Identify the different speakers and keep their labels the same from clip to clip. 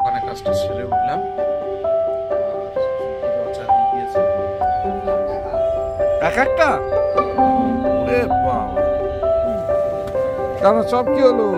Speaker 1: দোকানে কাজটা সেরে উঠলাম। এক একটা কেন সব কি হলো?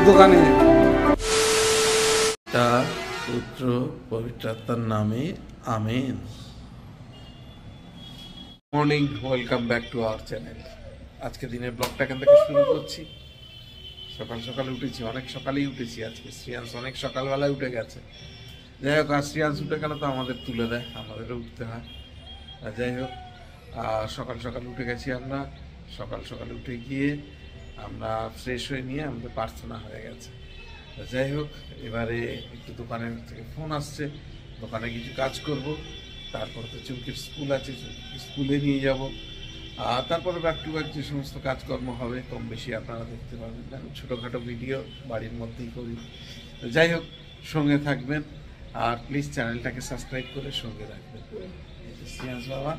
Speaker 1: দোকানে পুত্র পবিত্রাত্মার নামে amen. Morning, welcome back to our channel. আজকে দিনের ব্লগটা এখান থেকে শুরু করছি। সকাল সকালে উঠেছি, অনেক সকালেই উঠেছি আজকে। শ্রিয়াংশ অনেক সকালবেলায় উঠে গেছে। যাই হোক, আর শ্রিয়াংশ উঠে গেলে তো আমাদের তুলে দেয়, আমাদেরও উঠতে হয়। যাই হোক, সকাল সকাল উঠে গেছি আমরা। সকাল সকালে উঠে গিয়ে আমরা ফ্রেশ হয়ে নিয়ে আমাদের প্রার্থনা হয়ে গেছে। যাই হোক, এবারে একটু দোকানের থেকে ফোন আসছে, দোকানে কিছু কাজ করব। তারপর তো চুমকির স্কুল আছে, চুমকির স্কুলে নিয়ে যাব। আর তারপরে ব্যাক টু ব্যাক যে সমস্ত কাজকর্ম হবে কম বেশি আপনারা দেখতে পাবেন। ছোটোখাটো ভিডিও বাড়ির মধ্যেই করি। যাই হোক, সঙ্গে থাকবেন আর প্লিজ চ্যানেলটাকে সাবস্ক্রাইব করে সঙ্গে রাখবেন। শ্রিয়াংশ বাবা,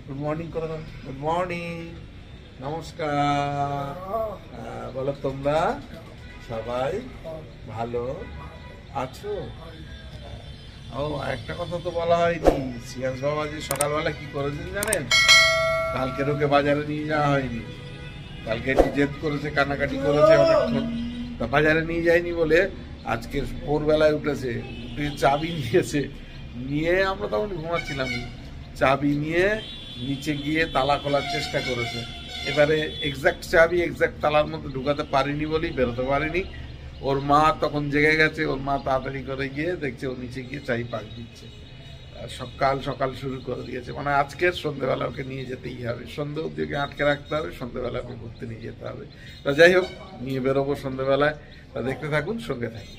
Speaker 1: গুড মর্নিং করে দাও। গুড মর্নিং, নমস্কার। বলো তোমরা সবাই ভালো আছো? ও, একটা কথা তো বলা হয়নি। শ্রিয়াংশ বাবা যে সকালবেলা কি করেছেন জানেন? কালকের ওকে বাজারে নিয়ে যাওয়া হয়নি। কালকে একটু জেদ করেছে, কান্নাকাটি করেছে অনেকক্ষণ। তা বাজারে নিয়ে যায়নি বলে আজকে ভোরবেলায় উঠেছে, উঠে চাবি নিয়েছে। নিয়ে আমরা তখন ঘুমাচ্ছিলাম, চাবি নিয়ে নিচে গিয়ে তালা খোলার চেষ্টা করেছে। এবারে এক্সাক্ট চাবি এক্সাক্ট তালার মধ্যে ঢুকাতে পারিনি বলেই বেরোতে পারিনি। ওর মা তখন জেগে গেছে, ওর মা তাড়াতাড়ি করে গিয়ে দেখছে ও নিচে গিয়ে চাবি পাক দিচ্ছে। সকাল সকাল শুরু করে দিয়েছে, মানে আজকের সন্ধ্যেবেলা ওকে নিয়ে যেতেই হবে। সন্ধ্যে অব্দি ওকে আটকে রাখতে হবে, সন্ধ্যেবেলা ওকে ঘুরতে নিয়ে যেতে হবে। তা যাই হোক, নিয়ে বেরোবো সন্ধ্যেবেলায়। তা দেখতে থাকুন, সঙ্গে থাকুন।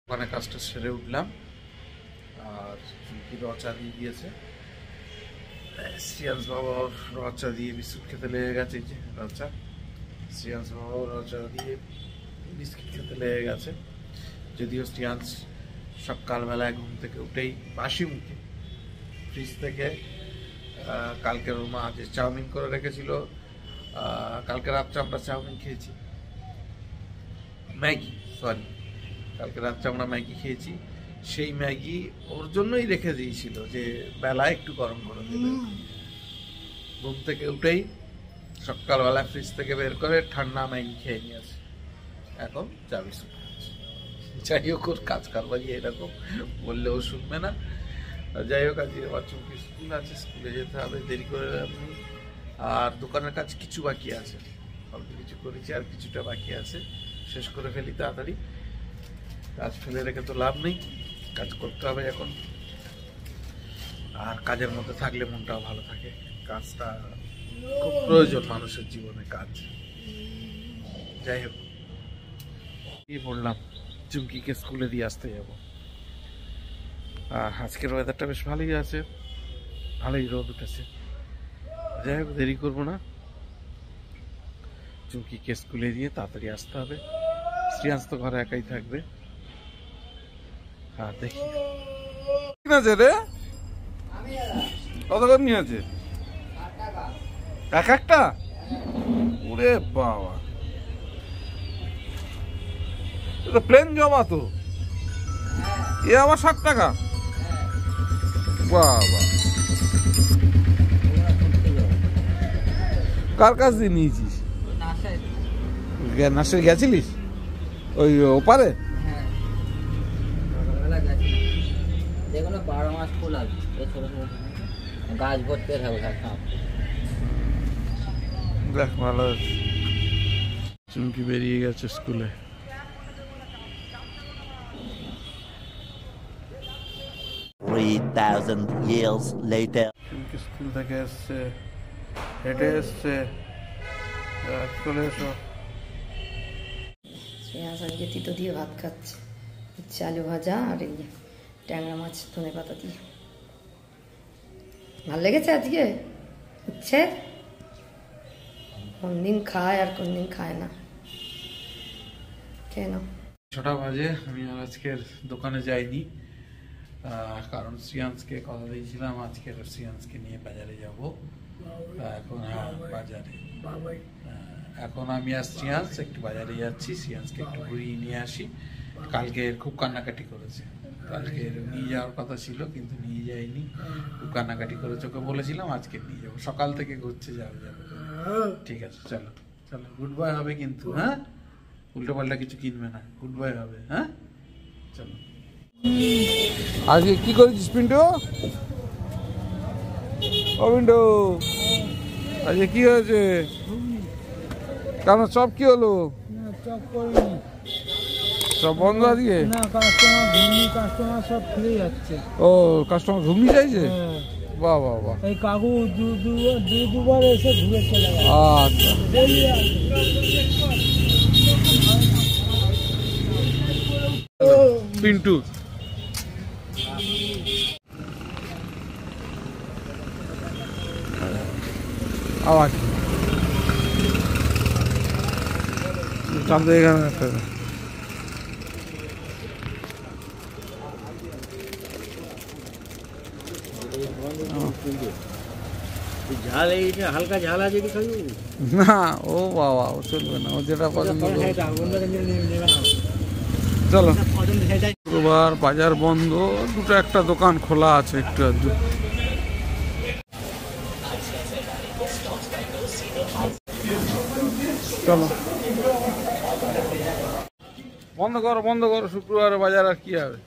Speaker 1: ওখানে কাজটা সেরে উঠলাম আর চুমকি রচা দিয়ে দিয়েছে। শ্রিয়াংশ বাবা রচা দিয়ে বিস্কুট খেতে লেগে গেছে। যে রচা, শ্রিয়াংশ বাবা রচা দিয়ে বিস্কুট খেতে লেগে গেছে। যদিও শ্রিয়াংশ সকালবেলায় ঘুম থেকে উঠেই বাসি মুখে ফ্রিজ থেকে কালকের ওর মা যে চাউমিন করে রেখেছিল, কালকে রাত্রে আমরা চাউমিন খেয়েছি, ম্যাগি, সরি, কালকে রাত্রে আমরা ম্যাগি খেয়েছি। সেই ম্যাগি ওর জন্যই রেখে দিয়েছিল যে বেলায় একটু গরম করে দেবে। ঘুম থেকে উঠেই সকালবেলা ফ্রিজ থেকে বের করে ঠান্ডা ম্যাগি খেয়ে নিয়ে আসে, এখন চা বিস্কুট খাচ্ছে। যাই হোক, ওর কাজ কারবারি এরকম, বললেও শুনবে না। যাই হোক, আজকে আমার চুমকির স্কুল আছে, স্কুলে যেতে হবে, দেরি করে আপনি। আর দোকানের কাজ কিছু বাকি আছে, অল্প কিছু করেছি, আর কিছুটা বাকি আছে, শেষ করে ফেলি তাড়াতাড়ি। কাজ ফেলে রেখে তো লাভ নেই, কাজ করতে হবে এখন। আর কাজের মধ্যে থাকলে মনটাও ভালো থাকে। কাজটা খুব প্রয়োজন মানুষের জীবনে, কাজ। যাই হোক, কি বললাম, চুমকিকে স্কুলে দিয়ে আসতে যাব। আর আজকের ওয়েদারটা বেশ ভালোই আছে, ভালোই রোদ উঠেছে। যাই হোক, দেরি করবো না, চুমকিকে স্কুলে দিয়ে তাড়াতাড়ি আসতে হবে। শ্রিয়াংশ তো ঘরে একাই থাকবে। আর দেখি আছে রে, কত করে নিয়ে আছে এক একটা? ওরে বাবা, এটা প্লেন জমা তো। এ আমার 60 টাকা। বাবা, কার কাছ দিয়ে নিয়েছিস? নার্সারি গেছিলিস ওই ওপারে?
Speaker 2: যেগুলো 12 মাস ফুল আছে, ছোট ছোট গাছ ভর্তি থাকবে।
Speaker 1: দেখ, ভালো আছে। চুমকি বেরিয়ে গেছে স্কুলে। চুমকি স্কুল থেকে এসছে, হেঁটে এসছে। চলে এসো।
Speaker 3: শ্রেয়াস আজকে তিতো দিয়ে ভাত খাচ্ছে, হচ্ছে আলু ভাজা আর এই ট্যাংরা মাছ ধনে পাতা দিয়ে। ভাল লেগেছে আজকে হচ্ছে? কোন দিন খায় আর কোন দিন খায় না। কেন
Speaker 1: 6টা বাজে, আমি আর আজকের দোকানে যাইনি। কারণ শ্রিয়াংশকে কথা দিয়েছিলাম আজকে শ্রিয়াংশকে নিয়ে বাজারে যাব। এখন বাজারে এখন আমি আর শ্রিয়াংশ একটু বাজারে যাচ্ছি, শ্রিয়াংশকে একটু ঘুরিয়ে নিয়ে আসি। কালকে খুব কান্নাকাটি করেছে, কালকে নিয়ে যাওয়ার কথা ছিল কিন্তু নিয়ে যাইনি, খুব কান্নাকাটি করেছে। ওকে বলেছিলাম আজকে নিয়ে যাবো, সকাল থেকে ঘুরছে যাবে। ঠিক আছে, চলো চলো, গুড বাই হবে কিন্তু, হ্যাঁ উল্টো পাল্টা কিছু কিনবে না, গুড বাই হবে, হ্যাঁ চলো। আজকে কি করেছিস পিন্টু? ও পিন্টু, আজকে কি হয়েছে? কেন চপ কি হলো? সব বন্ধ আজকে?
Speaker 4: না, কাস্টমার সব ফিরে যাচ্ছে।
Speaker 1: ও কাস্টমার ঘুমিয়ে যাইছে? বাহ বাহ বাহ,
Speaker 4: এই কাকু দুবার এসে ঘুরে চলে গেল।
Speaker 1: আচ্ছা পিন্টু আওয়াজ চাঁদে এখানে একটা
Speaker 4: ঝাল, এইটা হালকা ঝাল আছে কি খাবি?
Speaker 1: না, ও বাবা ও চলবে না, ও যেটা পছন্দ করে। চলো, শুক্রবার বাজার বন্ধ, দুটো একটা দোকান খোলা আছে একটু আধটু। চলো বন্ধ করো বন্ধ করো, শুক্রবার বাজার আর কি হবে,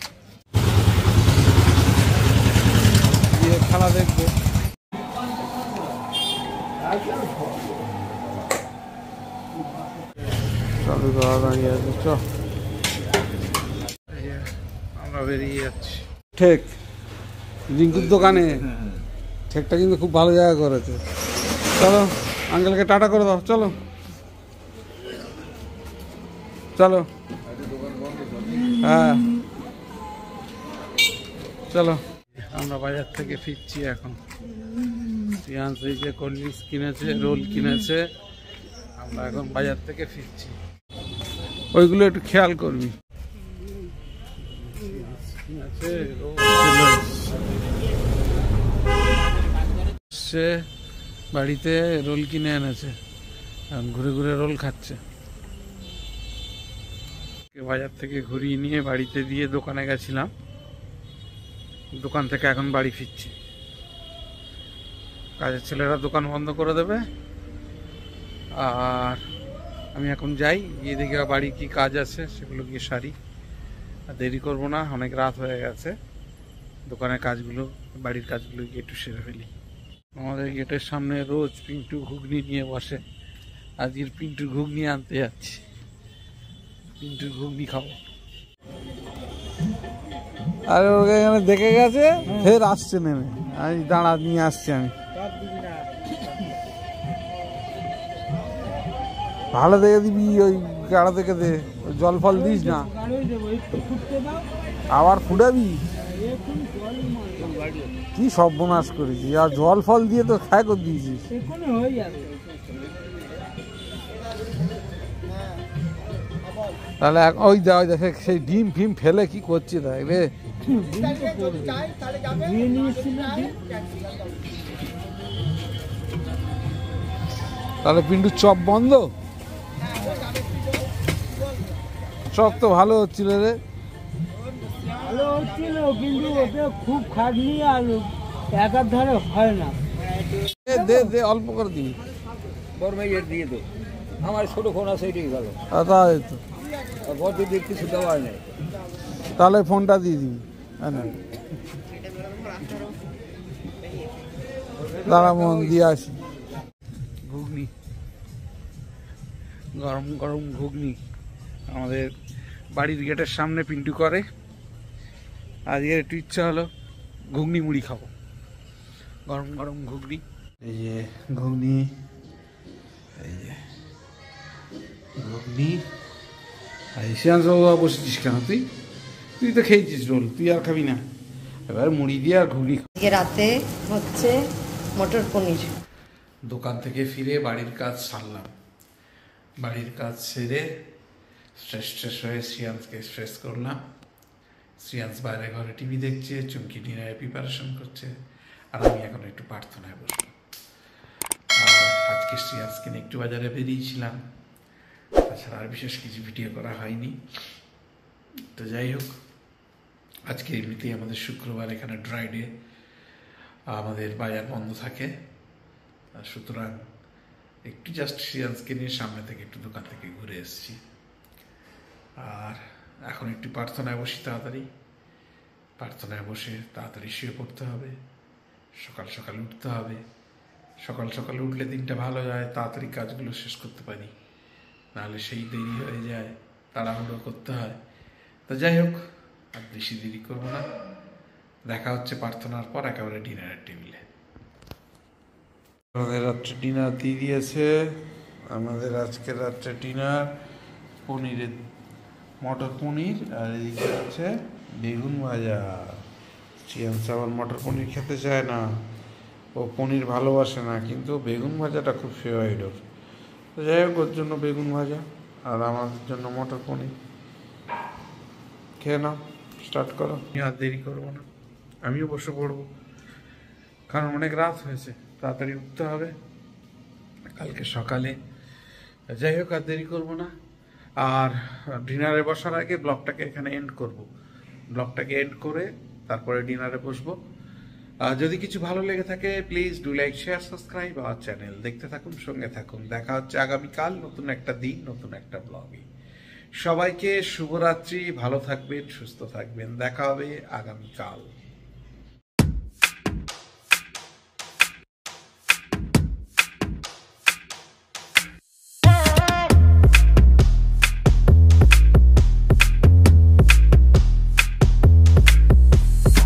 Speaker 1: খেলা দেখবো। চালু করা দাঁড়িয়ে আছে, চ আমরা বেরিয়ে যাচ্ছি। ঠিক রিঙ্কুর দোকানে, ঠেকটা কিন্তু খুব ভালো জায়গা করেছে। চলো আঙ্কেলকে টাটা করে দাও, চলো চলো, হ্যাঁ চলো। আমরা বাজার থেকে ফিরছি এখন। শ্রিয়াংশ এই যে কোল্ড ড্রিঙ্কস কিনেছে, রোল কিনেছে, আমরা এখন বাজার থেকে ফিরছি। ওইগুলো একটু খেয়াল করবি। সে বাড়িতে রোল কিনে এনেছে, ঘুরে ঘুরে রোল খাচ্ছে। বাজার থেকে ঘুরিয়ে নিয়ে বাড়িতে দিয়ে দোকানে গেছিলাম, দোকান থেকে এখন বাড়ি ফিরছি। কাজের ছেলেরা দোকান বন্ধ করে দেবে, আর আমি এখন যাই, গিয়ে দেখি বাড়ি কি কাজ আছে সেগুলো গিয়ে সারি। আর দেরি করবো না, অনেক রাত হয়ে গেছে। দোকানের কাজগুলো, বাড়ির কাজগুলো গিয়ে একটু সেরে ফেলি। আমাদের গেটের সামনে রোজ পিন্টু ঘুগনি নিয়ে বসে, আজকের পিন্টুর ঘুগনি আনতে যাচ্ছি, পিন্টুর ঘুগনি খাবো। আরে ওকে এখানে দেখে গেছে, ফের আসছে নেমে, আমি দাঁড়া নিয়ে আসছি আমি। ভালো দেখে দিবি, ওই গাড়া দেখে দে, জল ফল দিস না, আবার ফুটাবি। কি সর্বনাশ করেছি, আর জল ফল দিয়ে তো খায় করে দিয়েছিস। তাহলে ওই দেখে সেই ডিম ফিম ফেলে কি করছে দেখ রে। তাহলে পিন্টুর চপ বন্ধ? চপ তো ভালো হচ্ছিল রে,
Speaker 4: ভালো হচ্ছিল, কিন্তু ওটা খুব খাটনি আর একার ধারে হয় না।
Speaker 1: দে দে অল্প করে দিবি,
Speaker 2: বড় ভাই এর দিয়ে দো, আমার ছোট ফোন আছে এটাই ভালো।
Speaker 1: তাই তো,
Speaker 2: বড় দিয়ে কিছু দেওয়ার নেই,
Speaker 1: তাহলে ফোনটা দিয়ে দিবি। দাঁড়া মন দিয়ে আসি। ঘুগনি, গরম গরম ঘুগনি আমাদের বাড়ির গেটের সামনে পিন্টু করে। আজকে একটু ইচ্ছা হলো ঘুগনি মুড়ি খাবো, গরম গরম ঘুগনি। এই যে ঘুগনি, এই যে ঘুগনি। শ্রিয়াংশ বসেছিস কেন? তুই তো খেয়েছিস রোল, তুই আর খাবি না? এবার মুড়ি দিয়ে আর ঘুগনি।
Speaker 3: আজকে রাতে হচ্ছে মটর পনির।
Speaker 1: দোকান থেকে ফিরে বাড়ির কাজ সারলাম, বাড়ির কাজ সেরে ফ্রেশ হয়ে শ্রিয়াংশকে ফ্রেশ করলাম। শ্রিয়াংশ বাইরে ঘরে টিভি দেখছে, চুমকি ডিনারে প্রিপারেশন করছে, আর আমি এখন একটু প্রার্থনায় বসবো। আর আজকে শ্রিয়াংশকে নিয়ে একটু বাজারে বেরিয়েছিলাম, তাছাড়া আর বিশেষ কিছু ভিডিও করা হয়নি। তো যাই হোক, আজকে এমনিতেই আমাদের শুক্রবার এখানে ড্রাই ডে, আমাদের বাজার বন্ধ থাকে, সুতরাং একটু জাস্ট শ্রিয়াংশকে নিয়ে সামনে থেকে একটু দোকান থেকে ঘুরে এসেছি। আর এখন একটু প্রার্থনায় বসি, তাড়াতাড়ি প্রার্থনায় বসে তাড়াতাড়ি শুয়ে পড়তে হবে, সকাল সকাল উঠতে হবে। সকাল সকাল উঠলে দিনটা ভালো যায়, তাড়াতাড়ি কাজগুলো শেষ করতে পারি, নাহলে সেই দেরি হয়ে যায়, তাড়াহুড়ো করতে হয়। তো যাই হোক, আর বেশি দেরি করবো না, দেখা হচ্ছে প্রার্থনার পর একেবারে ডিনারের টেবিলে। আমাদের রাত্রে ডিনার দিয়ে দিয়েছে। আমাদের আজকে রাত্রে ডিনার পনিরের, মটর পনির, আর এদিকে আছে বেগুন ভাজা। শ্রিয়াংশ আবার মটর পনির খেতে চায় না, ও পনির ভালোবাসে না, কিন্তু বেগুন ভাজাটা খুব ফেভারিট ওর। তো যাই হোক, ওর জন্য বেগুন ভাজা আর আমাদের জন্য মটর পনির। খেয়ে নাও, স্টার্ট করো। আর দেরি করবো না, আমিও বসে পড়বো, কারণ অনেক রাত হয়েছে, তাড়াতাড়ি উঠতে হবে কালকে সকালে। যাই হোক, আর দেরি করবো না। আর ডিনারে বসার আগে ব্লগটাকে এখানে এন্ড করব। ব্লগটাকে এন্ড করে তারপরে ডিনারে বসবো। যদি কিছু ভালো লেগে থাকে please do like, share, subscribe our channel. দেখতে থাকুন, সঙ্গে থাকুন। দেখা হচ্ছে আগামীকাল নতুন একটা দিন, নতুন একটা ব্লগে। সবাইকে শুভরাত্রি, ভালো থাকবেন, সুস্থ থাকবেন। দেখা হবে আগামীকাল।